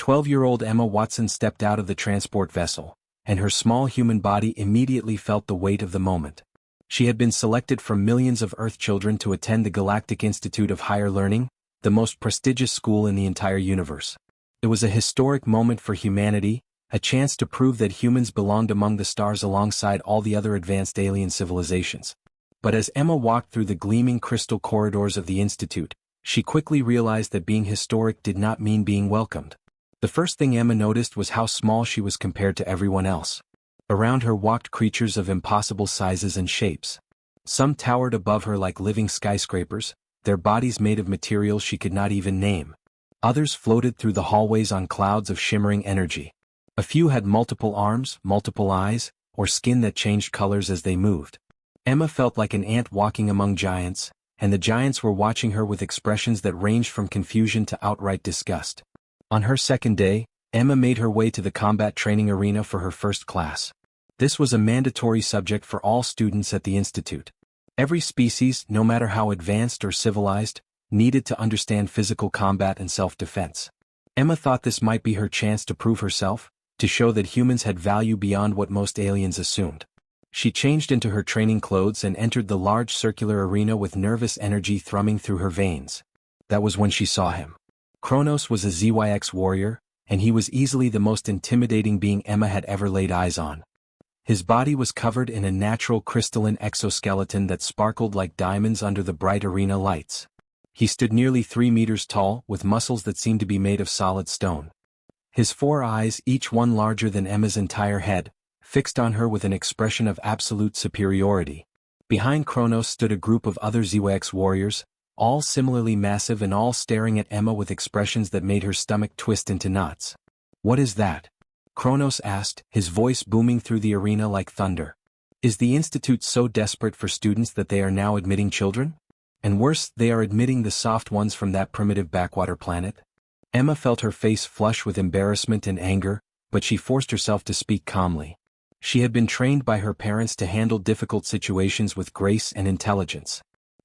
12-year-old Emma Watson stepped out of the transport vessel, and her small human body immediately felt the weight of the moment. She had been selected from millions of Earth children to attend the Galactic Institute of Higher Learning, the most prestigious school in the entire universe. It was a historic moment for humanity, a chance to prove that humans belonged among the stars alongside all the other advanced alien civilizations. But as Emma walked through the gleaming crystal corridors of the Institute, she quickly realized that being historic did not mean being welcomed. The first thing Emma noticed was how small she was compared to everyone else. Around her walked creatures of impossible sizes and shapes. Some towered above her like living skyscrapers, their bodies made of materials she could not even name. Others floated through the hallways on clouds of shimmering energy. A few had multiple arms, multiple eyes, or skin that changed colors as they moved. Emma felt like an ant walking among giants, and the giants were watching her with expressions that ranged from confusion to outright disgust. On her second day, Emma made her way to the combat training arena for her first class. This was a mandatory subject for all students at the Institute. Every species, no matter how advanced or civilized, needed to understand physical combat and self-defense. Emma thought this might be her chance to prove herself, to show that humans had value beyond what most aliens assumed. She changed into her training clothes and entered the large circular arena with nervous energy thrumming through her veins. That was when she saw him. Kronos was a ZYX warrior, and he was easily the most intimidating being Emma had ever laid eyes on. His body was covered in a natural crystalline exoskeleton that sparkled like diamonds under the bright arena lights. He stood nearly 3 meters tall, with muscles that seemed to be made of solid stone. His 4 eyes, each one larger than Emma's entire head, fixed on her with an expression of absolute superiority. Behind Kronos stood a group of other ZYX warriors, all similarly massive and all staring at Emma with expressions that made her stomach twist into knots. "What is that?" Kronos asked, his voice booming through the arena like thunder. "Is the Institute so desperate for students that they are now admitting children? And worse, they are admitting the soft ones from that primitive backwater planet?" Emma felt her face flush with embarrassment and anger, but she forced herself to speak calmly. She had been trained by her parents to handle difficult situations with grace and intelligence.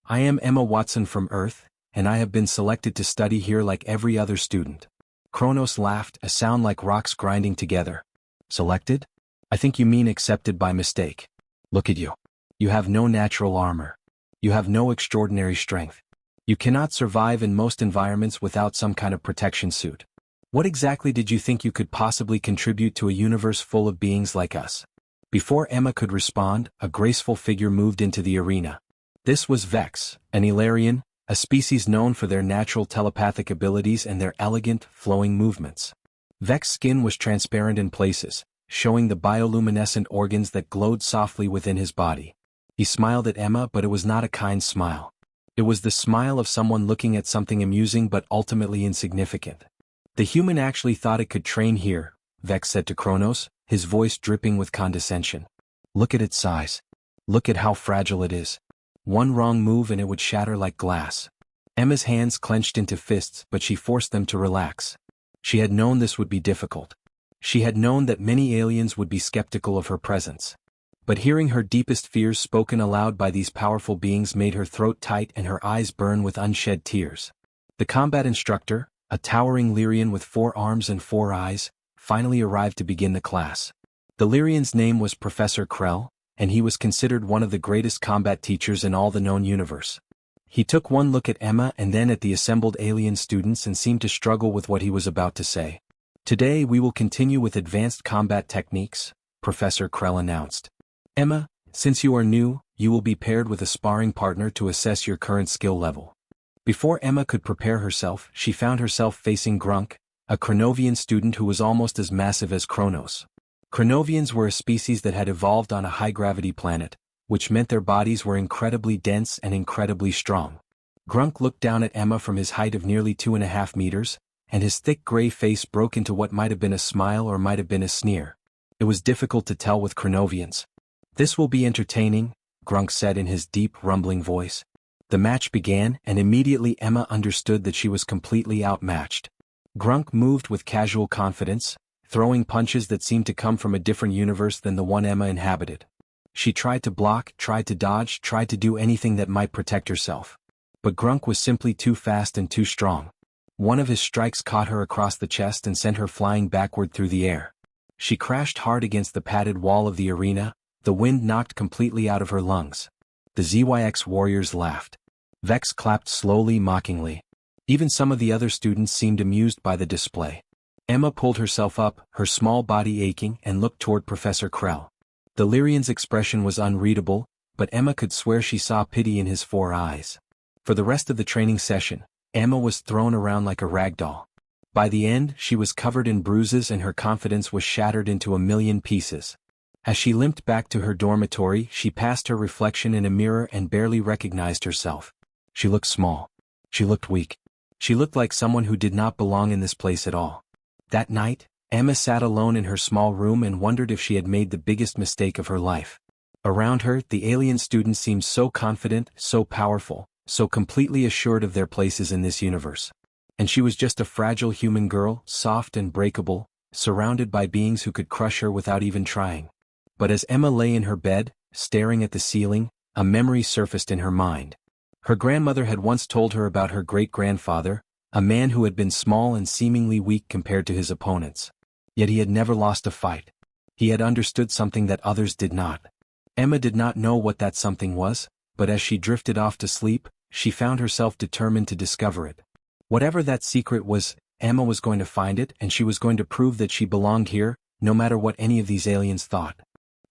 "I am Emma Watson from Earth, and I have been selected to study here like every other student." Kronos laughed, a sound like rocks grinding together. "Selected? I think you mean accepted by mistake. Look at you. You have no natural armor. You have no extraordinary strength. You cannot survive in most environments without some kind of protection suit. What exactly did you think you could possibly contribute to a universe full of beings like us?" Before Emma could respond, a graceful figure moved into the arena. This was Vex, an Ilarian, a species known for their natural telepathic abilities and their elegant, flowing movements. Vex's skin was transparent in places, showing the bioluminescent organs that glowed softly within his body. He smiled at Emma, but it was not a kind smile. It was the smile of someone looking at something amusing but ultimately insignificant. "The human actually thought it could train here," Vex said to Kronos, his voice dripping with condescension. "Look at its size. Look at how fragile it is. One wrong move and it would shatter like glass." Emma's hands clenched into fists, but she forced them to relax. She had known this would be difficult. She had known that many aliens would be skeptical of her presence. But hearing her deepest fears spoken aloud by these powerful beings made her throat tight and her eyes burn with unshed tears. The combat instructor, a towering Lyrian with 4 arms and 4 eyes, finally arrived to begin the class. The Lyrian's name was Professor Krell, and he was considered one of the greatest combat teachers in all the known universe. He took one look at Emma and then at the assembled alien students and seemed to struggle with what he was about to say. "Today we will continue with advanced combat techniques," Professor Krell announced. "Emma, since you are new, you will be paired with a sparring partner to assess your current skill level." Before Emma could prepare herself, she found herself facing Grunk, a Kronovian student who was almost as massive as Kronos. Kronovians were a species that had evolved on a high-gravity planet, which meant their bodies were incredibly dense and incredibly strong. Grunk looked down at Emma from his height of nearly 2.5 meters, and his thick gray face broke into what might have been a smile or might have been a sneer. It was difficult to tell with Kronovians. "This will be entertaining," Grunk said in his deep, rumbling voice. The match began, and immediately Emma understood that she was completely outmatched. Grunk moved with casual confidence, throwing punches that seemed to come from a different universe than the one Emma inhabited. She tried to block, tried to dodge, tried to do anything that might protect herself. But Grunk was simply too fast and too strong. One of his strikes caught her across the chest and sent her flying backward through the air. She crashed hard against the padded wall of the arena, the wind knocked completely out of her lungs. The ZYX warriors laughed. Vex clapped slowly, mockingly. Even some of the other students seemed amused by the display. Emma pulled herself up, her small body aching, and looked toward Professor Krell. The Lyrian's expression was unreadable, but Emma could swear she saw pity in his 4 eyes. For the rest of the training session, Emma was thrown around like a rag doll. By the end, she was covered in bruises and her confidence was shattered into a million pieces. As she limped back to her dormitory, she passed her reflection in a mirror and barely recognized herself. She looked small. She looked weak. She looked like someone who did not belong in this place at all. That night, Emma sat alone in her small room and wondered if she had made the biggest mistake of her life. Around her, the alien students seemed so confident, so powerful, so completely assured of their places in this universe. And she was just a fragile human girl, soft and breakable, surrounded by beings who could crush her without even trying. But as Emma lay in her bed, staring at the ceiling, a memory surfaced in her mind. Her grandmother had once told her about her great-grandfather, a man who had been small and seemingly weak compared to his opponents. Yet he had never lost a fight. He had understood something that others did not. Emma did not know what that something was, but as she drifted off to sleep, she found herself determined to discover it. Whatever that secret was, Emma was going to find it and she was going to prove that she belonged here, no matter what any of these aliens thought.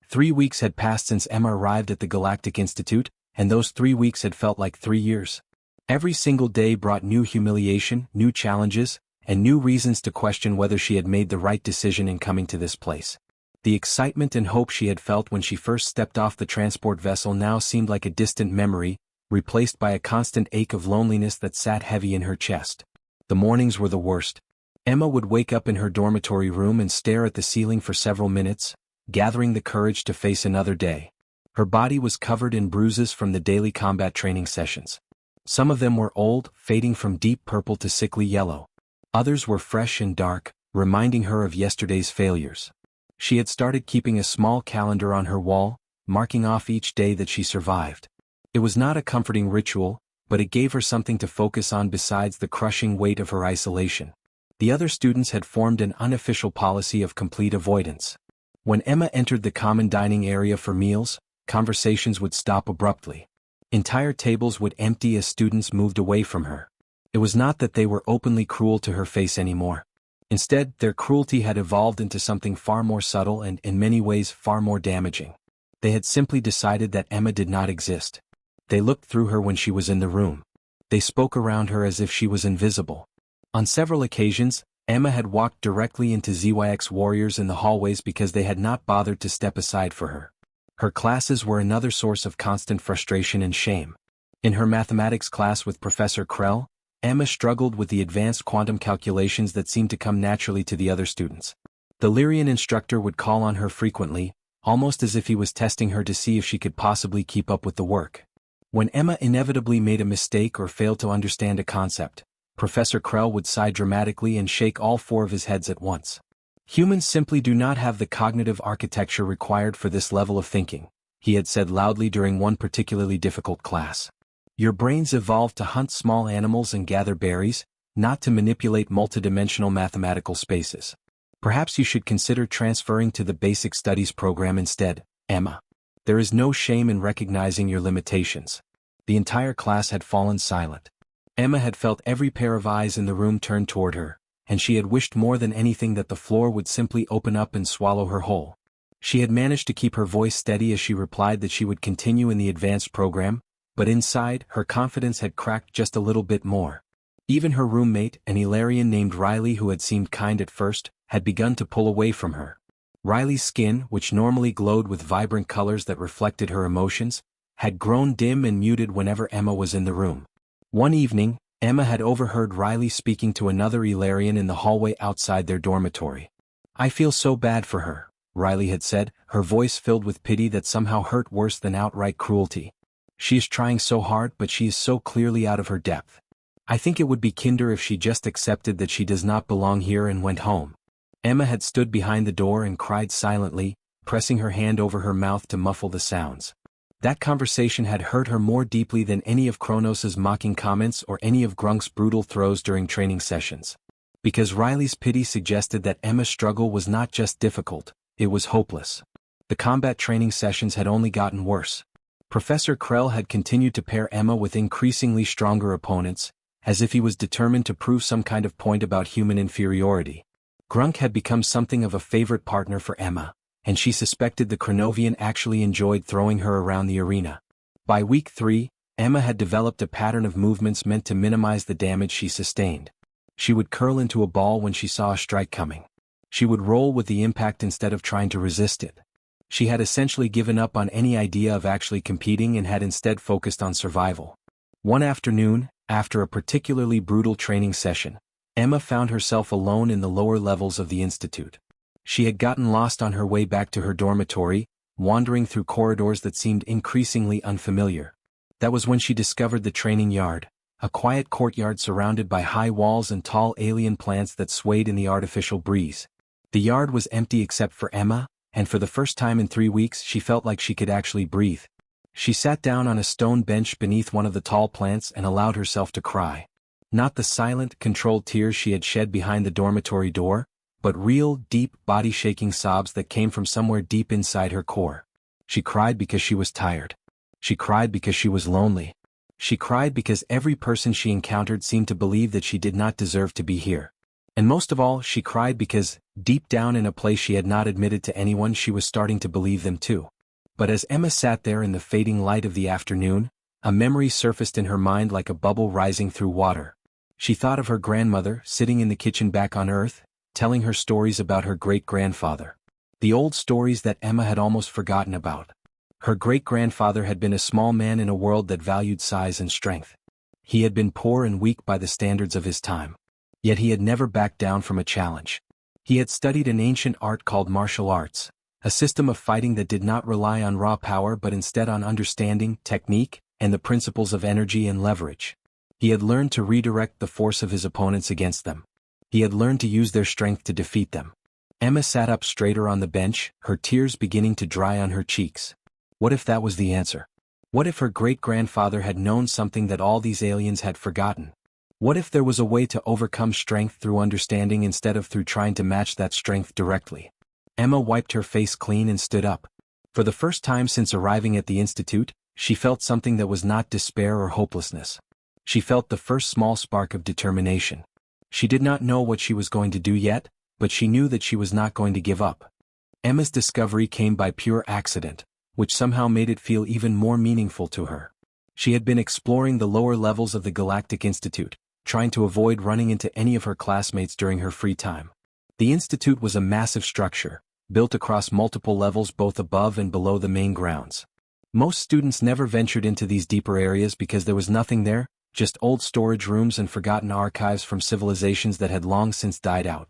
3 weeks had passed since Emma arrived at the Galactic Institute, and those 3 weeks had felt like 3 years. Every single day brought new humiliation, new challenges, and new reasons to question whether she had made the right decision in coming to this place. The excitement and hope she had felt when she first stepped off the transport vessel now seemed like a distant memory, replaced by a constant ache of loneliness that sat heavy in her chest. The mornings were the worst. Emma would wake up in her dormitory room and stare at the ceiling for several minutes, gathering the courage to face another day. Her body was covered in bruises from the daily combat training sessions. Some of them were old, fading from deep purple to sickly yellow. Others were fresh and dark, reminding her of yesterday's failures. She had started keeping a small calendar on her wall, marking off each day that she survived. It was not a comforting ritual, but it gave her something to focus on besides the crushing weight of her isolation. The other students had formed an unofficial policy of complete avoidance. When Emma entered the common dining area for meals, conversations would stop abruptly. Entire tables would empty as students moved away from her. It was not that they were openly cruel to her face anymore. Instead, their cruelty had evolved into something far more subtle and, in many ways, far more damaging. They had simply decided that Emma did not exist. They looked through her when she was in the room. They spoke around her as if she was invisible. On several occasions, Emma had walked directly into ZYX warriors in the hallways because they had not bothered to step aside for her. Her classes were another source of constant frustration and shame. In her mathematics class with Professor Krell, Emma struggled with the advanced quantum calculations that seemed to come naturally to the other students. The Lyrian instructor would call on her frequently, almost as if he was testing her to see if she could possibly keep up with the work. When Emma inevitably made a mistake or failed to understand a concept, Professor Krell would sigh dramatically and shake all 4 of his heads at once. Humans simply do not have the cognitive architecture required for this level of thinking, he had said loudly during one particularly difficult class. Your brains evolved to hunt small animals and gather berries, not to manipulate multidimensional mathematical spaces. Perhaps you should consider transferring to the basic studies program instead, Emma. There is no shame in recognizing your limitations. The entire class had fallen silent. Emma had felt every pair of eyes in the room turned toward her, and she had wished more than anything that the floor would simply open up and swallow her whole. She had managed to keep her voice steady as she replied that she would continue in the advanced program, but inside, her confidence had cracked just a little bit more. Even her roommate, an Ilarian named Riley who had seemed kind at first, had begun to pull away from her. Riley's skin, which normally glowed with vibrant colors that reflected her emotions, had grown dim and muted whenever Emma was in the room. One evening, Emma had overheard Riley speaking to another Ilarian in the hallway outside their dormitory. I feel so bad for her, Riley had said, her voice filled with pity that somehow hurt worse than outright cruelty. She is trying so hard but she is so clearly out of her depth. I think it would be kinder if she just accepted that she does not belong here and went home. Emma had stood behind the door and cried silently, pressing her hand over her mouth to muffle the sounds. That conversation had hurt her more deeply than any of Kronos's mocking comments or any of Grunk's brutal throws during training sessions. Because Riley's pity suggested that Emma's struggle was not just difficult, it was hopeless. The combat training sessions had only gotten worse. Professor Krell had continued to pair Emma with increasingly stronger opponents, as if he was determined to prove some kind of point about human inferiority. Grunk had become something of a favorite partner for Emma, and she suspected the Kronovian actually enjoyed throwing her around the arena. By week 3, Emma had developed a pattern of movements meant to minimize the damage she sustained. She would curl into a ball when she saw a strike coming. She would roll with the impact instead of trying to resist it. She had essentially given up on any idea of actually competing and had instead focused on survival. One afternoon, after a particularly brutal training session, Emma found herself alone in the lower levels of the institute. She had gotten lost on her way back to her dormitory, wandering through corridors that seemed increasingly unfamiliar. That was when she discovered the training yard, a quiet courtyard surrounded by high walls and tall alien plants that swayed in the artificial breeze. The yard was empty except for Emma, and for the first time in 3 weeks she felt like she could actually breathe. She sat down on a stone bench beneath one of the tall plants and allowed herself to cry. Not the silent, controlled tears she had shed behind the dormitory door, but real, deep, body-shaking sobs that came from somewhere deep inside her core. She cried because she was tired. She cried because she was lonely. She cried because every person she encountered seemed to believe that she did not deserve to be here. And most of all, she cried because, deep down in a place she had not admitted to anyone, she was starting to believe them too. But as Emma sat there in the fading light of the afternoon, a memory surfaced in her mind like a bubble rising through water. She thought of her grandmother sitting in the kitchen back on Earth, telling her stories about her great-grandfather. The old stories that Emma had almost forgotten about. Her great-grandfather had been a small man in a world that valued size and strength. He had been poor and weak by the standards of his time. Yet he had never backed down from a challenge. He had studied an ancient art called martial arts, a system of fighting that did not rely on raw power but instead on understanding, technique, and the principles of energy and leverage. He had learned to redirect the force of his opponents against them. He had learned to use their strength to defeat them. Emma sat up straighter on the bench, her tears beginning to dry on her cheeks. What if that was the answer? What if her great-grandfather had known something that all these aliens had forgotten? What if there was a way to overcome strength through understanding instead of through trying to match that strength directly? Emma wiped her face clean and stood up. For the first time since arriving at the institute, she felt something that was not despair or hopelessness. She felt the first small spark of determination. She did not know what she was going to do yet, but she knew that she was not going to give up. Emma's discovery came by pure accident, which somehow made it feel even more meaningful to her. She had been exploring the lower levels of the Galactic Institute, trying to avoid running into any of her classmates during her free time. The institute was a massive structure, built across multiple levels both above and below the main grounds. Most students never ventured into these deeper areas because there was nothing there, just old storage rooms and forgotten archives from civilizations that had long since died out.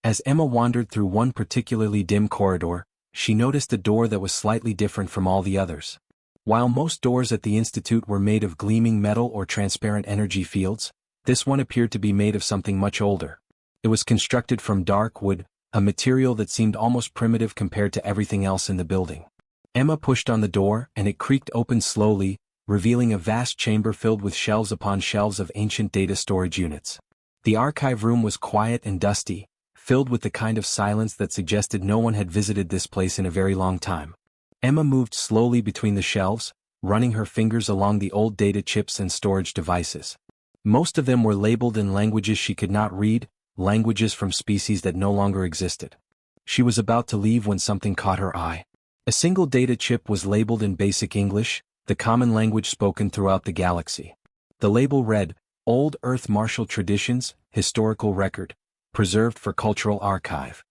As Emma wandered through one particularly dim corridor, she noticed a door that was slightly different from all the others. While most doors at the institute were made of gleaming metal or transparent energy fields, this one appeared to be made of something much older. It was constructed from dark wood, a material that seemed almost primitive compared to everything else in the building. Emma pushed on the door, and it creaked open slowly, revealing a vast chamber filled with shelves upon shelves of ancient data storage units. The archive room was quiet and dusty, filled with the kind of silence that suggested no one had visited this place in a very long time. Emma moved slowly between the shelves, running her fingers along the old data chips and storage devices. Most of them were labeled in languages she could not read, languages from species that no longer existed. She was about to leave when something caught her eye. A single data chip was labeled in Basic English, the common language spoken throughout the galaxy. The label read, Old Earth Martial Traditions, Historical Record, Preserved for Cultural Archive.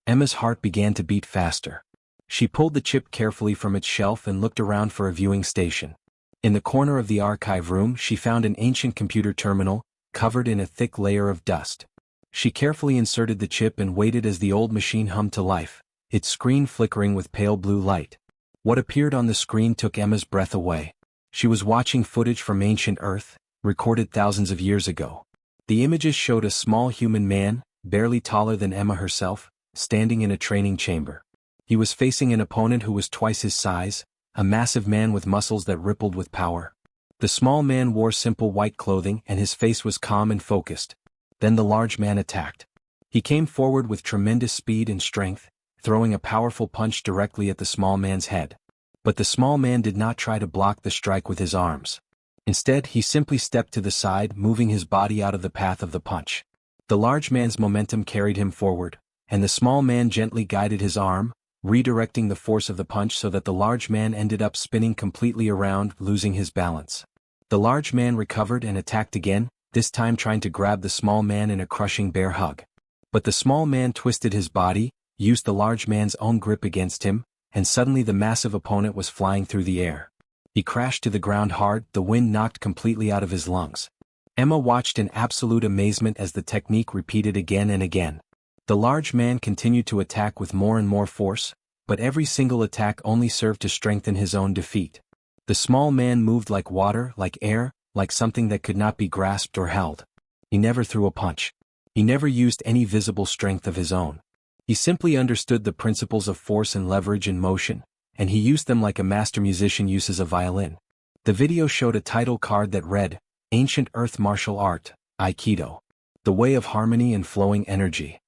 Emma's heart began to beat faster. She pulled the chip carefully from its shelf and looked around for a viewing station. In the corner of the archive room she found an ancient computer terminal, covered in a thick layer of dust. She carefully inserted the chip and waited as the old machine hummed to life, its screen flickering with pale blue light. What appeared on the screen took Emma's breath away. She was watching footage from ancient Earth, recorded thousands of years ago. The images showed a small human man, barely taller than Emma herself, standing in a training chamber. He was facing an opponent who was twice his size, a massive man with muscles that rippled with power. The small man wore simple white clothing and his face was calm and focused. Then the large man attacked. He came forward with tremendous speed and strength, throwing a powerful punch directly at the small man's head. But the small man did not try to block the strike with his arms. Instead, he simply stepped to the side, moving his body out of the path of the punch. The large man's momentum carried him forward, and the small man gently guided his arm, redirecting the force of the punch so that the large man ended up spinning completely around, losing his balance. The large man recovered and attacked again, this time trying to grab the small man in a crushing bear hug. But the small man twisted his body, used the large man's own grip against him, and suddenly the massive opponent was flying through the air. He crashed to the ground hard, the wind knocked completely out of his lungs. Emma watched in absolute amazement as the technique repeated again and again. The large man continued to attack with more and more force, but every single attack only served to strengthen his own defeat. The small man moved like water, like air, like something that could not be grasped or held. He never threw a punch. He never used any visible strength of his own. He simply understood the principles of force and leverage and motion, and he used them like a master musician uses a violin. The video showed a title card that read, Ancient Earth Martial Art, Aikido. The Way of Harmony and Flowing Energy.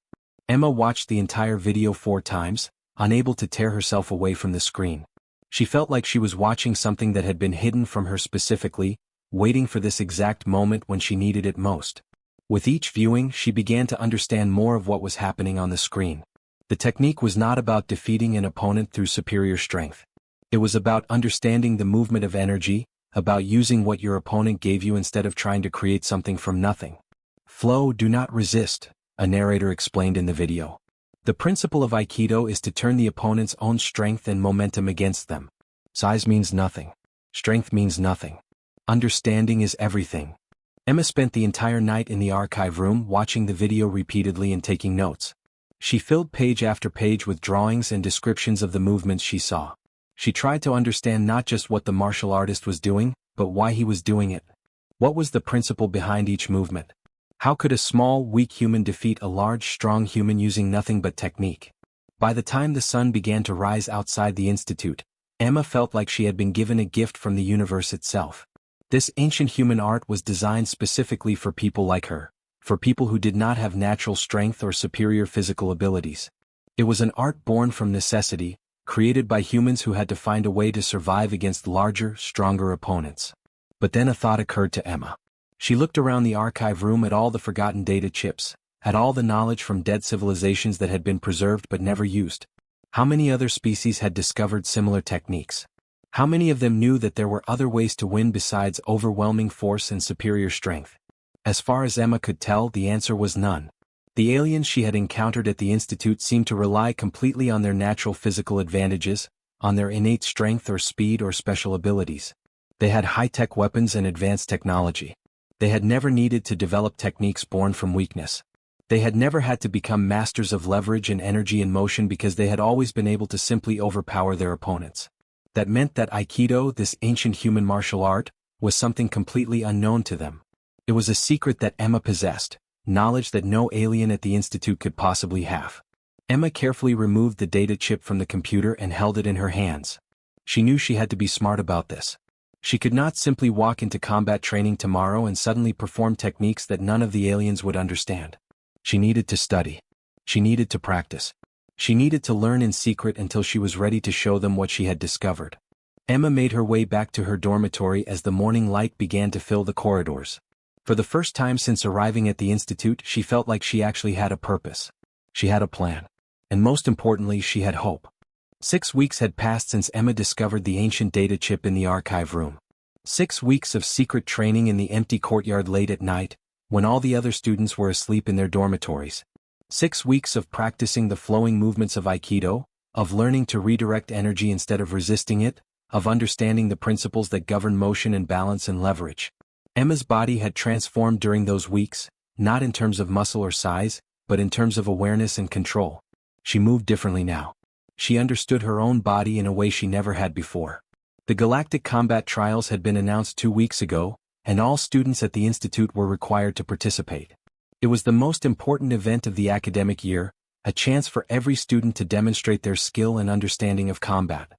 Emma watched the entire video 4 times, unable to tear herself away from the screen. She felt like she was watching something that had been hidden from her specifically, waiting for this exact moment when she needed it most. With each viewing, she began to understand more of what was happening on the screen. The technique was not about defeating an opponent through superior strength. It was about understanding the movement of energy, about using what your opponent gave you instead of trying to create something from nothing. Flow, do not resist, a narrator explained in the video. The principle of Aikido is to turn the opponent's own strength and momentum against them. Size means nothing. Strength means nothing. Understanding is everything. Emma spent the entire night in the archive room watching the video repeatedly and taking notes. She filled page after page with drawings and descriptions of the movements she saw. She tried to understand not just what the martial artist was doing, but why he was doing it. What was the principle behind each movement? How could a small, weak human defeat a large, strong human using nothing but technique? By the time the sun began to rise outside the institute, Emma felt like she had been given a gift from the universe itself. This ancient human art was designed specifically for people like her, for people who did not have natural strength or superior physical abilities. It was an art born from necessity, created by humans who had to find a way to survive against larger, stronger opponents. But then a thought occurred to Emma. She looked around the archive room at all the forgotten data chips, at all the knowledge from dead civilizations that had been preserved but never used. How many other species had discovered similar techniques? How many of them knew that there were other ways to win besides overwhelming force and superior strength? As far as Emma could tell, the answer was none. The aliens she had encountered at the Institute seemed to rely completely on their natural physical advantages, on their innate strength or speed or special abilities. They had high-tech weapons and advanced technology. They had never needed to develop techniques born from weakness. They had never had to become masters of leverage and energy in motion because they had always been able to simply overpower their opponents. That meant that Aikido, this ancient human martial art, was something completely unknown to them. It was a secret that Emma possessed, knowledge that no alien at the Institute could possibly have. Emma carefully removed the data chip from the computer and held it in her hands. She knew she had to be smart about this. She could not simply walk into combat training tomorrow and suddenly perform techniques that none of the aliens would understand. She needed to study. She needed to practice. She needed to learn in secret until she was ready to show them what she had discovered. Emma made her way back to her dormitory as the morning light began to fill the corridors. For the first time since arriving at the Institute, she felt like she actually had a purpose. She had a plan. And most importantly, she had hope. 6 weeks had passed since Emma discovered the ancient data chip in the archive room. 6 weeks of secret training in the empty courtyard late at night, when all the other students were asleep in their dormitories. 6 weeks of practicing the flowing movements of Aikido, of learning to redirect energy instead of resisting it, of understanding the principles that govern motion and balance and leverage. Emma's body had transformed during those weeks, not in terms of muscle or size, but in terms of awareness and control. She moved differently now. She understood her own body in a way she never had before. The Galactic Combat Trials had been announced 2 weeks ago, and all students at the Institute were required to participate. It was the most important event of the academic year, a chance for every student to demonstrate their skill and understanding of combat.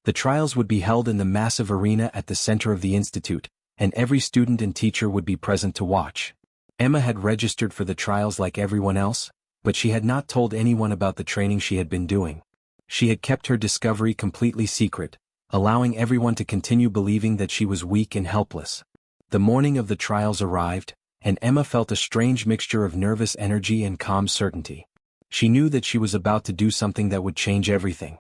The trials would be held in the massive arena at the center of the institute, and every student and teacher would be present to watch. Emma had registered for the trials like everyone else, but she had not told anyone about the training she had been doing. She had kept her discovery completely secret, allowing everyone to continue believing that she was weak and helpless. The morning of the trials arrived, and Emma felt a strange mixture of nervous energy and calm certainty. She knew that she was about to do something that would change everything.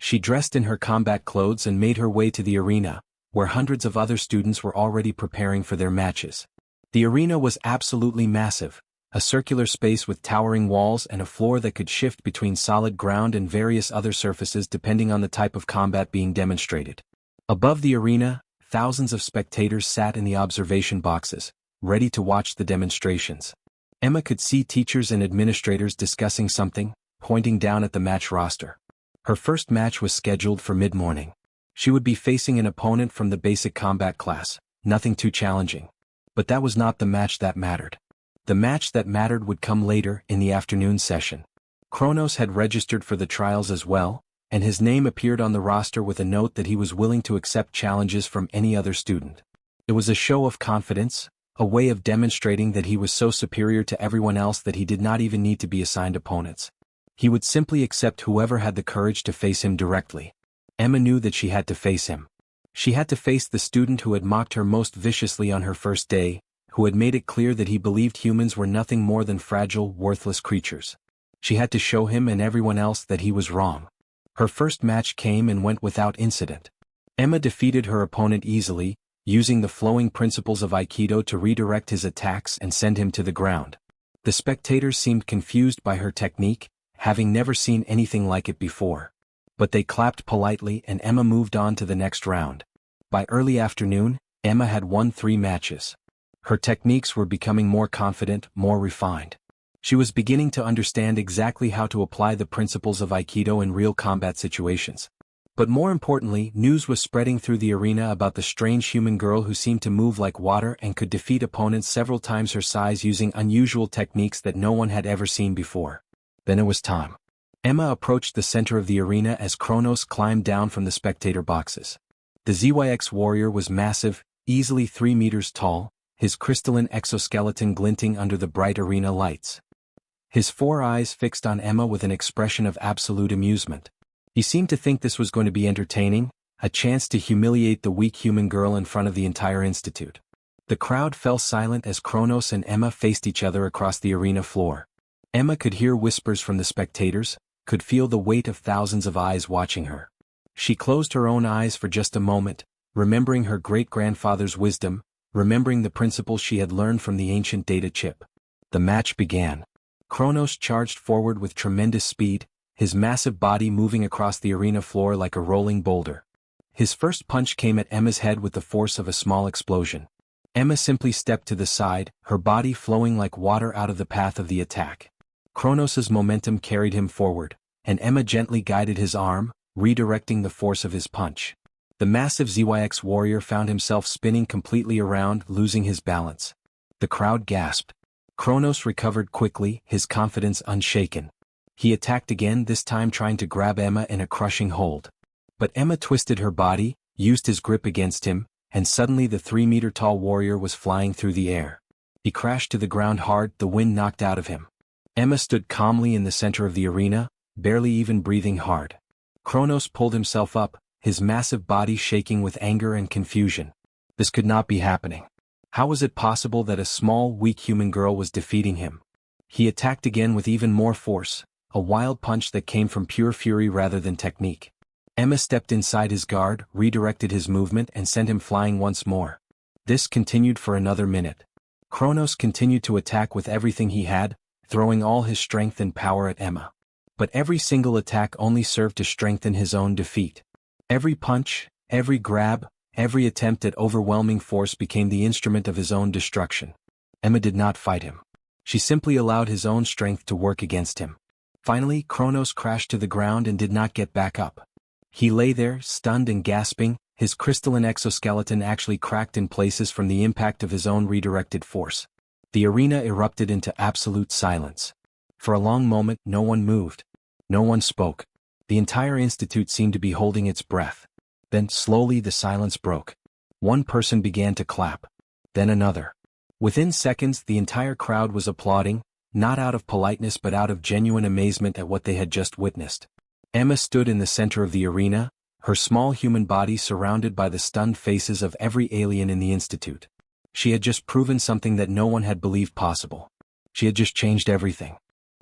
She dressed in her combat clothes and made her way to the arena, where hundreds of other students were already preparing for their matches. The arena was absolutely massive, a circular space with towering walls and a floor that could shift between solid ground and various other surfaces depending on the type of combat being demonstrated. Above the arena, thousands of spectators sat in the observation boxes, ready to watch the demonstrations. Emma could see teachers and administrators discussing something, pointing down at the match roster. Her first match was scheduled for mid-morning. She would be facing an opponent from the basic combat class, nothing too challenging. But that was not the match that mattered. The match that mattered would come later in the afternoon session. Kronos had registered for the trials as well, and his name appeared on the roster with a note that he was willing to accept challenges from any other student. It was a show of confidence, a way of demonstrating that he was so superior to everyone else that he did not even need to be assigned opponents. He would simply accept whoever had the courage to face him directly. Emma knew that she had to face him. She had to face the student who had mocked her most viciously on her first day, who had made it clear that he believed humans were nothing more than fragile, worthless creatures. She had to show him and everyone else that he was wrong. Her first match came and went without incident. Emma defeated her opponent easily, using the flowing principles of Aikido to redirect his attacks and send him to the ground. The spectators seemed confused by her technique, having never seen anything like it before. But they clapped politely and Emma moved on to the next round. By early afternoon, Emma had won 3 matches. Her techniques were becoming more confident, more refined. She was beginning to understand exactly how to apply the principles of Aikido in real combat situations. But more importantly, news was spreading through the arena about the strange human girl who seemed to move like water and could defeat opponents several times her size using unusual techniques that no one had ever seen before. Then it was time. Emma approached the center of the arena as Kronos climbed down from the spectator boxes. The HFY warrior was massive, easily 3 meters tall, his crystalline exoskeleton glinting under the bright arena lights. His 4 eyes fixed on Emma with an expression of absolute amusement. He seemed to think this was going to be entertaining, a chance to humiliate the weak human girl in front of the entire institute. The crowd fell silent as Kronos and Emma faced each other across the arena floor. Emma could hear whispers from the spectators, could feel the weight of thousands of eyes watching her. She closed her own eyes for just a moment, remembering her great-grandfather's wisdom, remembering the principles she had learned from the ancient data chip. The match began. Kronos charged forward with tremendous speed, his massive body moving across the arena floor like a rolling boulder. His first punch came at Emma's head with the force of a small explosion. Emma simply stepped to the side, her body flowing like water out of the path of the attack. Kronos's momentum carried him forward, and Emma gently guided his arm, redirecting the force of his punch. The massive HFY warrior found himself spinning completely around, losing his balance. The crowd gasped. Kronos recovered quickly, his confidence unshaken. He attacked again, this time trying to grab Emma in a crushing hold. But Emma twisted her body, used his grip against him, and suddenly the 3-meter-tall warrior was flying through the air. He crashed to the ground hard, the wind knocked out of him. Emma stood calmly in the center of the arena, barely even breathing hard. Kronos pulled himself up, his massive body shaking with anger and confusion. This could not be happening. How was it possible that a small, weak human girl was defeating him? He attacked again with even more force, a wild punch that came from pure fury rather than technique. Emma stepped inside his guard, redirected his movement and sent him flying once more. This continued for another minute. Kronos continued to attack with everything he had, throwing all his strength and power at Emma. But every single attack only served to strengthen his own defeat. Every punch, every grab, every attempt at overwhelming force became the instrument of his own destruction. Emma did not fight him. She simply allowed his own strength to work against him. Finally, Kronos crashed to the ground and did not get back up. He lay there, stunned and gasping, his crystalline exoskeleton actually cracked in places from the impact of his own redirected force. The arena erupted into absolute silence. For a long moment, no one moved. No one spoke. The entire institute seemed to be holding its breath. Then, slowly the silence broke. One person began to clap. Then another. Within seconds the entire crowd was applauding, not out of politeness but out of genuine amazement at what they had just witnessed. Emma stood in the center of the arena, her small human body surrounded by the stunned faces of every alien in the Institute. She had just proven something that no one had believed possible. She had just changed everything.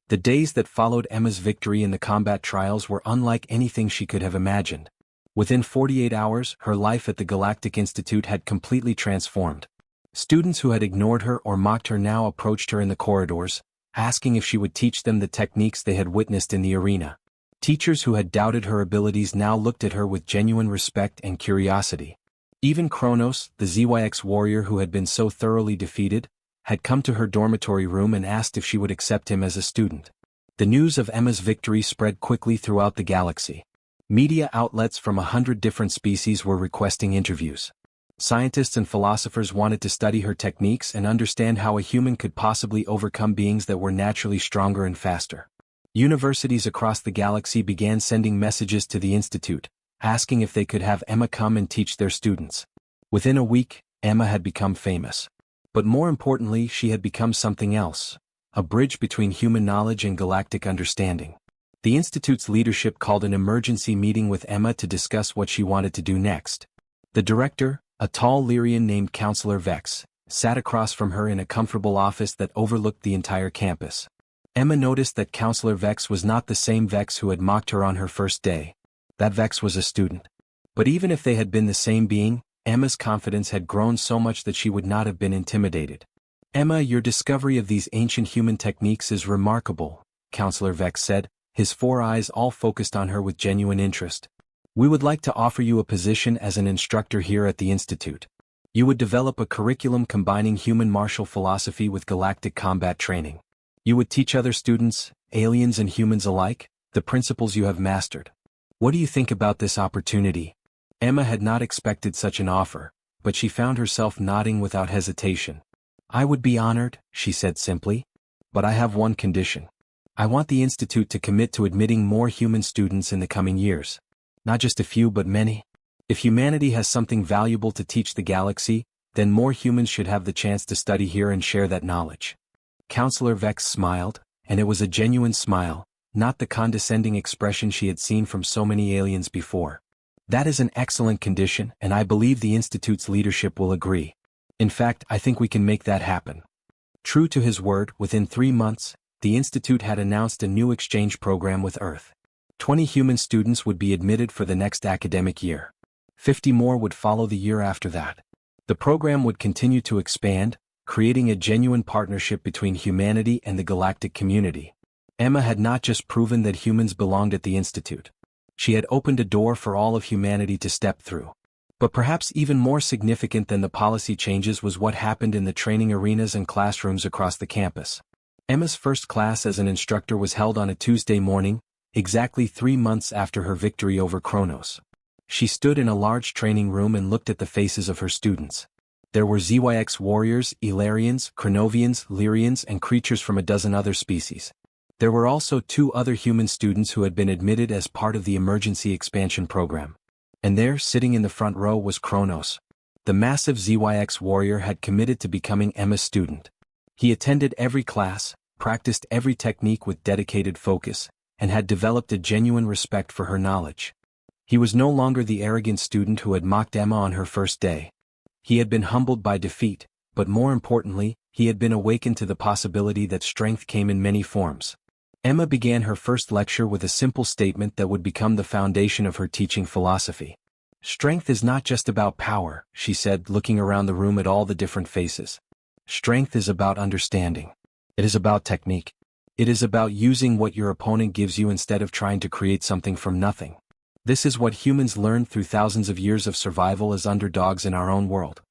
The days that followed Emma's victory in the combat trials were unlike anything she could have imagined. Within 48 hours, her life at the Galactic Institute had completely transformed. Students who had ignored her or mocked her now approached her in the corridors, asking if she would teach them the techniques they had witnessed in the arena. Teachers who had doubted her abilities now looked at her with genuine respect and curiosity. Even Kronos, the HFY warrior who had been so thoroughly defeated, had come to her dormitory room and asked if she would accept him as a student. The news of Emma's victory spread quickly throughout the galaxy. Media outlets from 100 different species were requesting interviews. Scientists and philosophers wanted to study her techniques and understand how a human could possibly overcome beings that were naturally stronger and faster. Universities across the galaxy began sending messages to the Institute, asking if they could have Emma come and teach their students. Within a week, Emma had become famous. But more importantly, she had become something else, a bridge between human knowledge and galactic understanding. The Institute's leadership called an emergency meeting with Emma to discuss what she wanted to do next. The director, a tall Lyrian named Counselor Vex, sat across from her in a comfortable office that overlooked the entire campus. Emma noticed that Counselor Vex was not the same Vex who had mocked her on her first day. That Vex was a student. But even if they had been the same being, Emma's confidence had grown so much that she would not have been intimidated. "Emma, your discovery of these ancient human techniques is remarkable," Counselor Vex said, his 4 eyes all focused on her with genuine interest. "We would like to offer you a position as an instructor here at the Institute. You would develop a curriculum combining human martial philosophy with galactic combat training. You would teach other students, aliens and humans alike, the principles you have mastered. What do you think about this opportunity?" Emma had not expected such an offer, but she found herself nodding without hesitation. "I would be honored," she said simply. "But I have one condition. I want the Institute to commit to admitting more human students in the coming years. Not just a few but many. If humanity has something valuable to teach the galaxy, then more humans should have the chance to study here and share that knowledge." Counselor Vex smiled, and it was a genuine smile, not the condescending expression she had seen from so many aliens before. "That is an excellent condition, and I believe the Institute's leadership will agree. In fact, I think we can make that happen." True to his word, within 3 months, the Institute had announced a new exchange program with Earth. 20 human students would be admitted for the next academic year. 50 more would follow the year after that. The program would continue to expand, creating a genuine partnership between humanity and the galactic community. Emma had not just proven that humans belonged at the Institute. She had opened a door for all of humanity to step through. But perhaps even more significant than the policy changes was what happened in the training arenas and classrooms across the campus. Emma's first class as an instructor was held on a Tuesday morning, exactly 3 months after her victory over Kronos. She stood in a large training room and looked at the faces of her students. There were HFY warriors, Ilarians, Kronovians, Lyrians, and creatures from a dozen other species. There were also 2 other human students who had been admitted as part of the emergency expansion program. And there, sitting in the front row, was Kronos. The massive HFY warrior had committed to becoming Emma's student. He attended every class, practiced every technique with dedicated focus, and had developed a genuine respect for her knowledge. He was no longer the arrogant student who had mocked Emma on her first day. He had been humbled by defeat, but more importantly, he had been awakened to the possibility that strength came in many forms. Emma began her first lecture with a simple statement that would become the foundation of her teaching philosophy. "Strength is not just about power," she said, looking around the room at all the different faces. "Strength is about understanding. It is about technique. It is about using what your opponent gives you instead of trying to create something from nothing. This is what humans learned through thousands of years of survival as underdogs in our own world.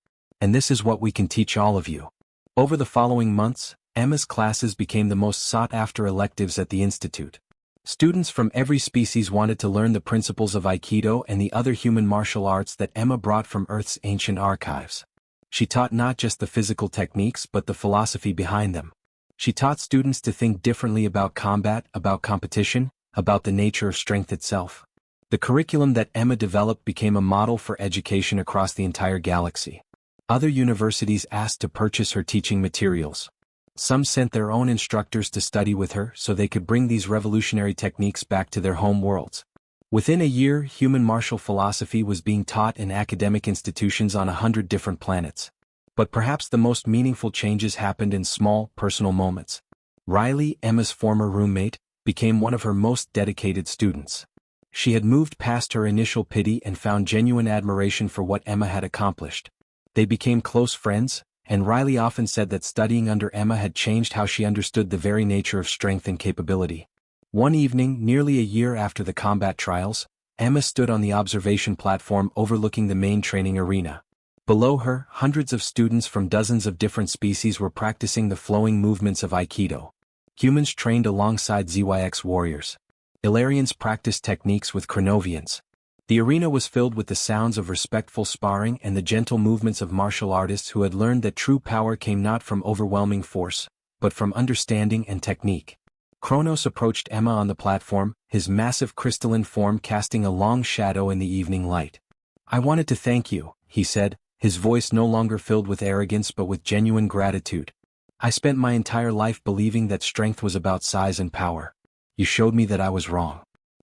And this is what we can teach all of you." Over the following months, Emma's classes became the most sought-after electives at the Institute. Students from every species wanted to learn the principles of Aikido and the other human martial arts that Emma brought from Earth's ancient archives. She taught not just the physical techniques but the philosophy behind them. She taught students to think differently about combat, about competition, about the nature of strength itself. The curriculum that Emma developed became a model for education across the entire galaxy. Other universities asked to purchase her teaching materials. Some sent their own instructors to study with her so they could bring these revolutionary techniques back to their home worlds. Within a year, human martial philosophy was being taught in academic institutions on 100 different planets. But perhaps the most meaningful changes happened in small, personal moments. Riley, Emma's former roommate, became one of her most dedicated students. She had moved past her initial pity and found genuine admiration for what Emma had accomplished. They became close friends, and Riley often said that studying under Emma had changed how she understood the very nature of strength and capability. One evening, nearly a year after the combat trials, Emma stood on the observation platform overlooking the main training arena. Below her, hundreds of students from dozens of different species were practicing the flowing movements of Aikido. Humans trained alongside ZYX warriors. Ilarians practiced techniques with Chronovians. The arena was filled with the sounds of respectful sparring and the gentle movements of martial artists who had learned that true power came not from overwhelming force, but from understanding and technique. Kronos approached Emma on the platform, his massive crystalline form casting a long shadow in the evening light. "I wanted to thank you," he said, his voice no longer filled with arrogance but with genuine gratitude. "I spent my entire life believing that strength was about size and power. You showed me that I was wrong.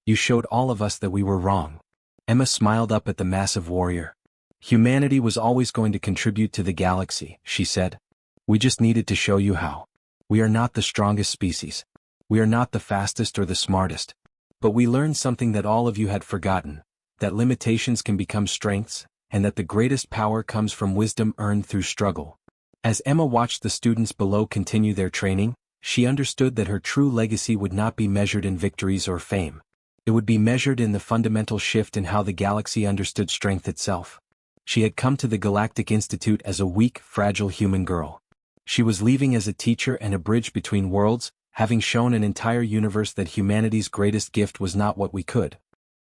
You showed all of us that we were wrong." Emma smiled up at the massive warrior. "Humanity was always going to contribute to the galaxy," she said. "We just needed to show you how. We are not the strongest species. We are not the fastest or the smartest. But we learned something that all of you had forgotten, that limitations can become strengths, and that the greatest power comes from wisdom earned through struggle." As Emma watched the students below continue their training, she understood that her true legacy would not be measured in victories or fame. It would be measured in the fundamental shift in how the galaxy understood strength itself. She had come to the Galactic Institute as a weak, fragile human girl. She was leaving as a teacher and a bridge between worlds, having shown an entire universe that humanity's greatest gift was not what we could,